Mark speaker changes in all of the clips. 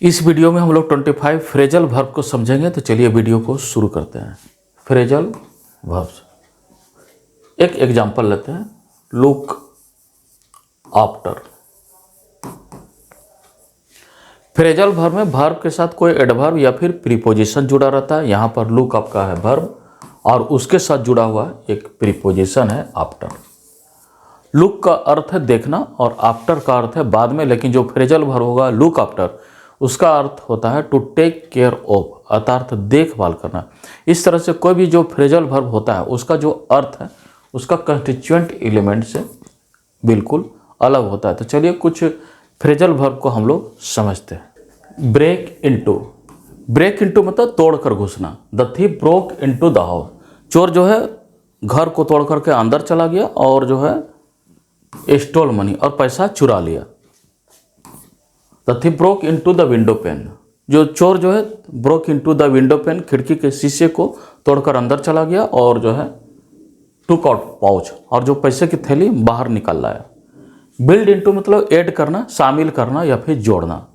Speaker 1: इस वीडियो में हम लोग 25 फ्रेजल वर्ब को समझेंगे। तो चलिए वीडियो को शुरू करते हैं। फ्रेजल वर्ब्स, एक एग्जांपल लेते हैं, लुक आफ्टर। फ्रेजल वर्ब में वर्ब के साथ कोई एडवर्ब या फिर प्रीपोजिशन जुड़ा रहता है। यहाँ पर लुक आपका है वर्ब और उसके साथ जुड़ा हुआ एक प्रीपोजिशन है आफ्टर। लुक का अर्थ है देखना और आफ्टर का अर्थ है बाद में, लेकिन जो फ्रेजल वर्ब होगा लुक आफ्टर उसका अर्थ होता है टू टेक केयर ऑफ, अर्थात देखभाल करना। इस तरह से कोई भी जो फ्रेजल वर्ब होता है उसका जो अर्थ है उसका कंस्टिट्यूएंट एलिमेंट से बिल्कुल अलग होता है। तो चलिए कुछ फ्रेजल वर्ब को हम लोग समझते हैं। ब्रेक इनटू, ब्रेक इनटू मतलब तोड़कर घुसना। The thief broke into the house, चोर जो है घर को तोड़ करके अंदर चला गया और जो है स्टोल मनी और पैसा चुरा लिया। The thief broke into the window pane, जो चोर जो है broke into the window pane, खिड़की के शीशे को तोड़कर अंदर चला गया और जो है टुक आउट पाउच, और जो पैसे की थैली बाहर निकाल लाया। बिल्ड इनटू मतलब ऐड करना, शामिल करना या फिर जोड़ना।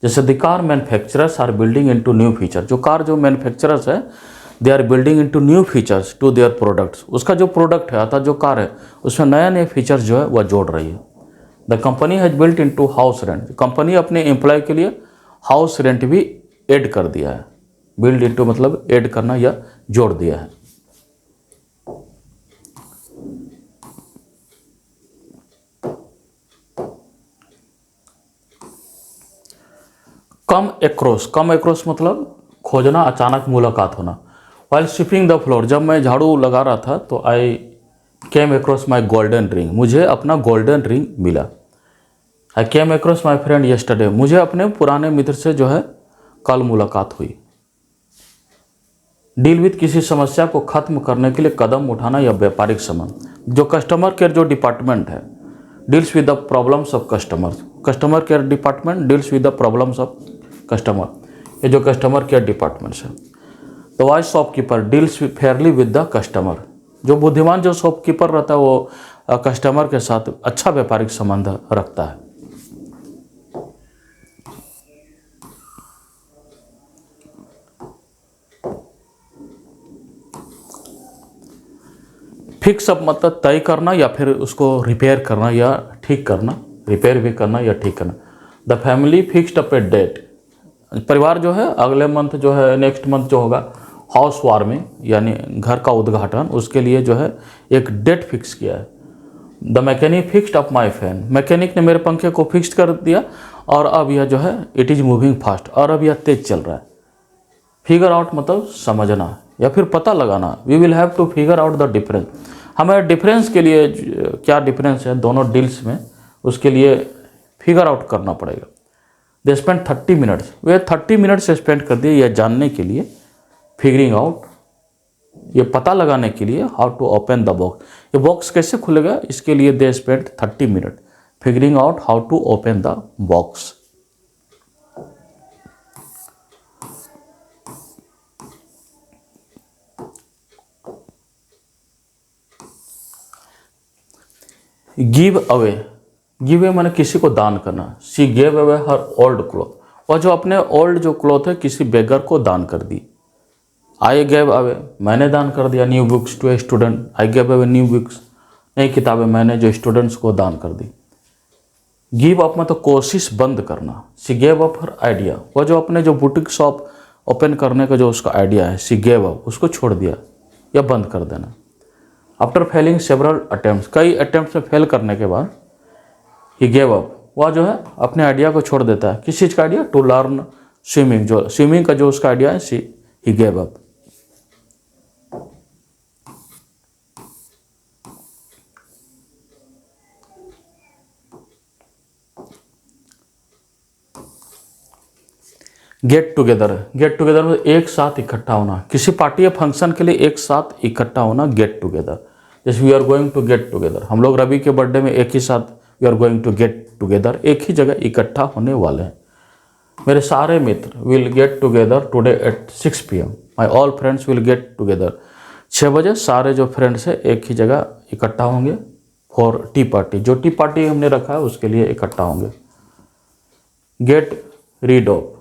Speaker 1: जैसे the car manufacturers are building into new feature, जो कार जो मैन्युफैक्चरर्स है they are building into new features to their products, उसका जो प्रोडक्ट है अर्थात जो कार है उसमें नए नए फीचर्स जो है वह जोड़ रही है। The company has built into house rent, company अपने एम्प्लॉय के लिए हाउस रेंट भी ऐड कर दिया है। बिल्ड इनटू मतलब ऐड करना या जोड़ दिया है। कम एक्रोस, कम एक्रोस मतलब खोजना, अचानक मुलाकात होना। वाइल स्वीपिंग द फ्लोर, जब मैं झाड़ू लगा रहा था तो आई केम एक्रोस माई गोल्डन रिंग, मुझे अपना गोल्डन रिंग मिला। आई केम एक्रोस माई फ्रेंड यस्टरडे, मुझे अपने पुराने मित्र से जो है कल मुलाकात हुई। डील विथ, किसी समस्या को खत्म करने के लिए कदम उठाना या व्यापारिक संबंध। जो कस्टमर केयर जो डिपार्टमेंट है deals with the problems of customers, customer care department deals with the problems of customer, ये जो कस्टमर केयर डिपार्टमेंट्स है। The wise shopkeeper deals Fairlie with the customer, जो बुद्धिमान जो शॉपकीपर रहता है वो कस्टमर के साथ अच्छा व्यापारिक संबंध रखता है। फिक्स अप मतलब तय करना या फिर उसको रिपेयर करना या ठीक करना, रिपेयर भी करना या ठीक करना। The family fixed up a date, परिवार जो है अगले मंथ जो है नेक्स्ट मंथ जो होगा हाउस वार्मिंग यानी घर का उद्घाटन, उसके लिए जो है एक डेट फिक्स किया है। The mechanic fixed up my fan, mechanic ने मेरे पंखे को फिक्स कर दिया और अब यह जो है इट इज़ मूविंग फास्ट, और अब यह तेज चल रहा है। फिगर आउट मतलब समझना या फिर पता लगाना। We will have to figure out the difference, हमें डिफरेंस के लिए क्या डिफरेंस है दोनों डील्स में उसके लिए फिगर आउट करना पड़ेगा। दे स्पेंड 30 मिनट्स, वे 30 मिनट्स स्पेंड कर दिए यह जानने के लिए, फिगरिंग आउट ये पता लगाने के लिए, how to open the box, ये बॉक्स कैसे खुलेगा इसके लिए they spend 30 minute, figuring out how to open the box. Give away, give away माने किसी को दान करना। She gave away her old cloth, वह जो अपने ओल्ड जो क्लॉथ है किसी बेगर को दान कर दी। आई गेव अवे, मैंने दान कर दिया new books to a student, I gave away new books, नई किताबें मैंने जो स्टूडेंट्स को दान कर दी। गिव अप मतलब कोशिश बंद करना। She gave up her idea, वह जो अपने जो बुटीक शॉप ओपन करने का जो उसका आइडिया है शी गेव अप, उसको छोड़ दिया या बंद कर देना। आफ्टर फेलिंग सेवरल अटेम्प्ट्स, कई अटेम्प्ट्स में फेल करने के बाद ही गेव अप, वह जो है अपने आइडिया को छोड़ देता है। किस चीज़ का आइडिया? टू लर्न स्विमिंग, जो स्विमिंग का जो उसका आइडिया है he gave up. Get together, get together में एक साथ इकट्ठा होना, किसी पार्टी या फंक्शन के लिए एक साथ इकट्ठा होना, गेट टुगेदर। जैसे we are going to get together, हम लोग रवि के बर्थडे में एक ही साथ we are going to get together, एक ही जगह इकट्ठा होने वाले हैं। मेरे सारे मित्र will get together today at 6 PM, my all friends will get together, 6 बजे सारे जो फ्रेंड्स हैं एक ही जगह इकट्ठा होंगे फॉर टी पार्टी, जो टी पार्टी हमने रखा है उसके लिए इकट्ठा होंगे। गेट रीड ऑफ,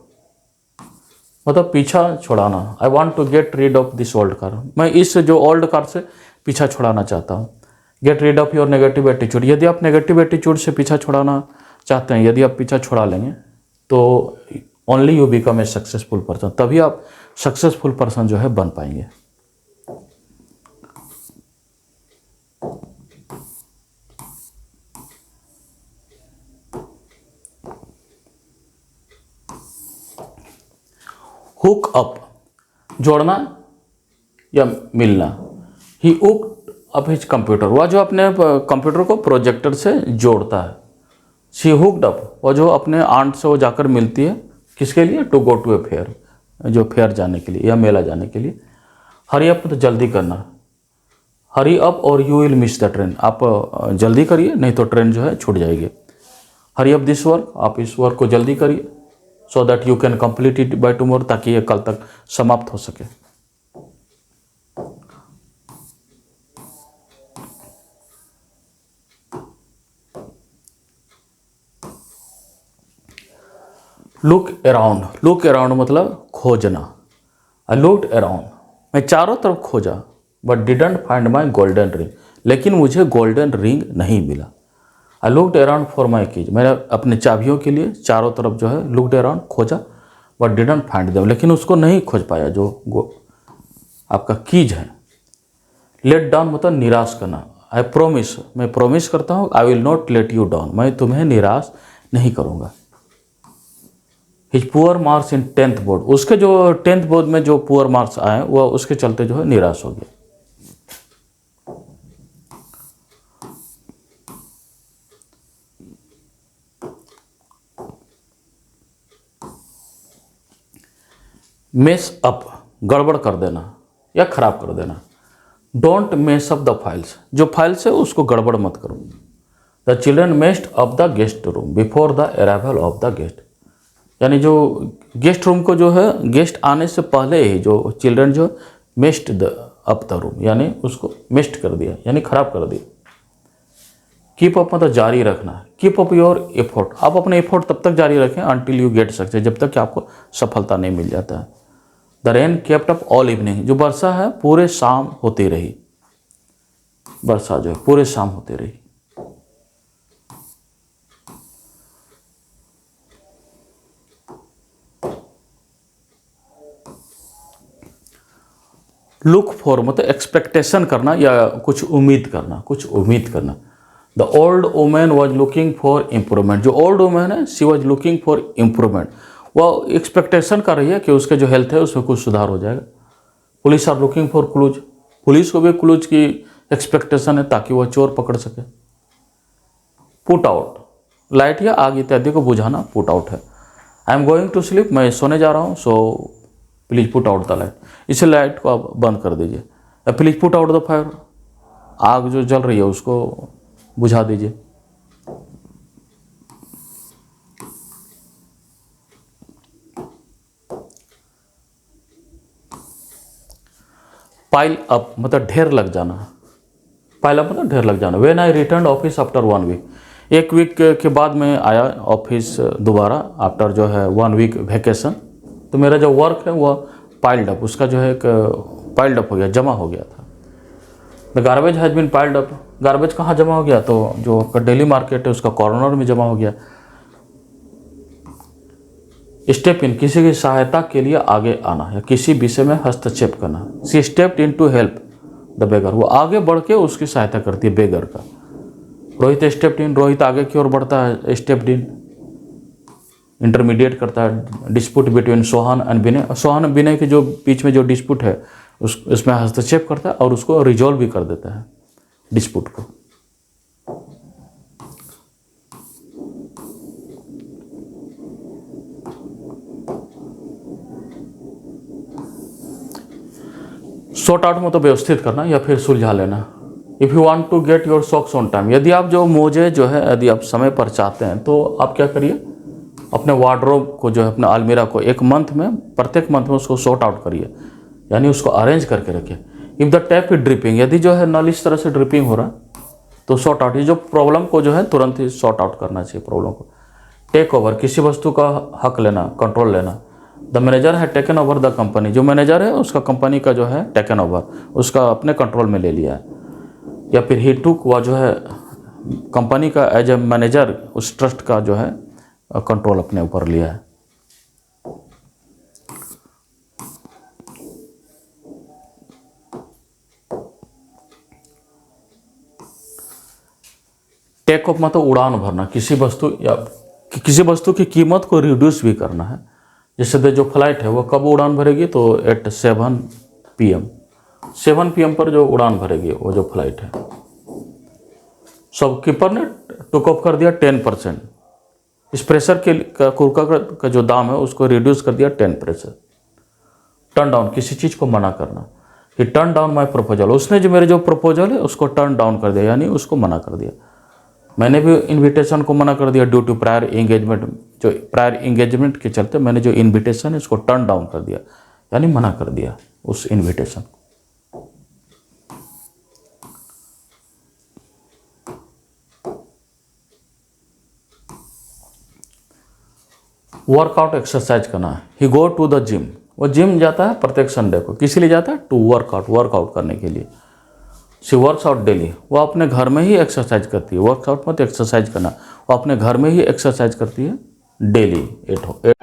Speaker 1: मतलब पीछा छुड़ाना। I want to get rid of this old car, मैं इस जो ओल्ड कार से पीछा छुड़ाना चाहता हूँ। Gate rid of your negative attitude, यदि आप नेगेटिव एटीट्यूड से पीछा छुड़ाना चाहते हैं, यदि आप पीछा छुड़ा लेंगे तो only you become a successful person, तभी आप सक्सेसफुल पर्सन जो है बन पाएंगे। हुक अप, जोड़ना या मिलना। ही हुक अप हिज कंप्यूटर, वह जो अपने कंप्यूटर को प्रोजेक्टर से जोड़ता है। शी हुक्ड अप, वह जो अपने आंट से वो जाकर मिलती है, किसके लिए? To go to a fair, जो फेयर जाने के लिए या मेला जाने के लिए। हरी अप तो जल्दी करना, हरी अप और you will miss the train, आप जल्दी करिए नहीं तो ट्रेन जो है छूट जाएगी। हरी अप दिस वर्क, आप इस वर्क को जल्दी करिए, so that you can complete it by tomorrow, ताकि ये कल तक समाप्त हो सके। लुक अराउंड, लुक अराउंड मतलब खोजना। आई लुक्ड अराउंड, मैं चारों तरफ खोजा, but didn't find my golden ring, लेकिन मुझे गोल्डन रिंग नहीं मिला। I looked around for my keys, मैंने अपने चाबियों के लिए चारों तरफ जो है लुक्ड अराउंड खोजा, बट डिडंट फाइंड देम, लेकिन उसको नहीं खोज पाया जो आपका कीज है। लेट डाउन मतलब निराश करना। आई प्रोमिस, मैं प्रोमिस करता हूँ, I will not let you down, मैं तुम्हें निराश नहीं करूँगा। His poor marks in 10th board, उसके जो 10th बोर्ड में जो पुअर मार्क्स आए वह उसके चलते जो है निराश हो गया। मेस अप, गड़बड़ कर देना या खराब कर देना। Don't mess up the files, जो फाइल्स है उसको गड़बड़ मत करो। The children messed up the guest room before the arrival of the guest, यानी जो गेस्ट रूम को जो है गेस्ट आने से पहले ही जो चिल्ड्रन जो messed the up the room, यानी उसको मेस्ट कर दिया, यानी खराब कर दिया। कीप अप मतलब जारी रखना। कीप अप योर एफर्ट, आप अपने एफर्ट तब तक जारी रखें अनटिल यू गेट सक्सेस, जब तक कि आपको सफलता नहीं मिल जाता है। The rain kept up all evening, जो वर्षा है पूरे शाम होती रही, वर्षा जो है पूरे शाम होती रही। लुक फॉर मतलब एक्सपेक्टेशन करना या कुछ उम्मीद करना, कुछ उम्मीद करना। The old women was looking for improvement, जो ओल्ड वुमेन है she was looking for improvement, वह एक्सपेक्टेशन कर रही है कि उसके जो हेल्थ है उसमें कुछ सुधार हो जाएगा। Police are looking for clues, police को भी क्लूज की एक्सपेक्टेशन है ताकि वह चोर पकड़ सके। पुट आउट, लाइट या आग इत्यादि को बुझाना पुट आउट है। I am going to sleep, मैं सोने जा रहा हूँ, so please put out the light, इसे लाइट को आप बंद कर दीजिए। या please put out the fire, आग जो जल रही है उसको बुझा दीजिए। पाइल अप मतलब ढेर लग जाना, पाइल अप मतलब ढेर लग जाना। When I return office after 1 week, 1 week के बाद मैं आया ऑफिस दोबारा, आफ्टर जो है 1 वीक वैकेशन, तो मेरा जो वर्क है वह पाइल्ड अप, उसका जो है एक पाइल्ड अप हो गया, जमा हो गया था। The garbage has been piled up, garbage कहाँ जमा हो गया? तो जो आपका डेली मार्केट है उसका कॉर्नर में जमा हो गया। स्टेप इन, किसी की सहायता के लिए आगे आना या किसी विषय में हस्तक्षेप करना। She stepped in to help the beggar, वो आगे बढ़ के उसकी सहायता करती है बेगर का। रोहित स्टेप्ड इन, रोहित आगे की ओर बढ़ता है, स्टेप्ड इन इंटरमीडिएट करता है। डिस्प्यूट बिटवीन सोहन एंड विनय, सोहन विनय के जो बीच में जो डिस्प्यूट है उसमें हस्तक्षेप करता है और उसको रिजॉल्व भी कर देता है डिस्प्यूट को। सॉर्ट आउट मतलब व्यवस्थित करना या फिर सुलझा लेना। If you want to get your socks on time, यदि आप जो मोजे जो है यदि आप समय पर चाहते हैं तो आप क्या करिए, अपने वार्डरोब को जो है अपने अलमीरा को एक मंथ में, प्रत्येक मंथ में उसको सॉर्ट आउट करिए, यानी उसको अरेंज करके रखिए। If the tap is dripping, यदि जो है नल इस तरह से ड्रिपिंग हो रहा है तो सॉर्ट आउट, ये जो प्रॉब्लम को जो है तुरंत ही सॉर्ट आउट करना चाहिए प्रॉब्लम को। टेक ओवर, किसी वस्तु का हक लेना, कंट्रोल लेना। द मैनेजर है टेकन ओवर द कंपनी, जो मैनेजर है उसका कंपनी का जो है टेकन ओवर, उसका अपने कंट्रोल में ले लिया है। या फिर ही टुक, वह जो है कंपनी का एज ए मैनेजर उस ट्रस्ट का जो है कंट्रोल अपने ऊपर लिया है। टेक ऑफ मतलब उड़ान भरना, किसी वस्तु की कीमत को रिड्यूस भी करना है। जैसे जो फ्लाइट है वो कब उड़ान भरेगी, तो एट 7 PM, 7 PM पर जो उड़ान भरेगी वो जो फ्लाइट है। शॉपकीपर ने टुक ऑफ कर दिया 10%, इस प्रेशर के कुकर का जो दाम है उसको रिड्यूस कर दिया 10%। टर्न डाउन, किसी चीज़ को मना करना, कि टर्न डाउन माई प्रपोजल, उसने जो मेरे जो प्रपोजल है उसको टर्न डाउन कर दिया, यानी उसको मना कर दिया। मैंने भी इनविटेशन को मना कर दिया ड्यू टू प्रायर इंगेजमेंट, जो प्रायर इंगेजमेंट के चलते मैंने जो इनविटेशन है उसको टर्न डाउन कर दिया, यानी मना कर दिया उस इनविटेशन को। वर्कआउट, एक्सरसाइज करना, ही गो टू द जिम, वो जिम जाता है प्रत्येक संडे को, किस लिए जाता है, टू वर्कआउट करने के लिए। शी वर्क्स आउट डेली, वो अपने घर में ही एक्सरसाइज करती है, वर्कआउट मत एक्सरसाइज करना, वो अपने घर में ही एक्सरसाइज करती है डेली 8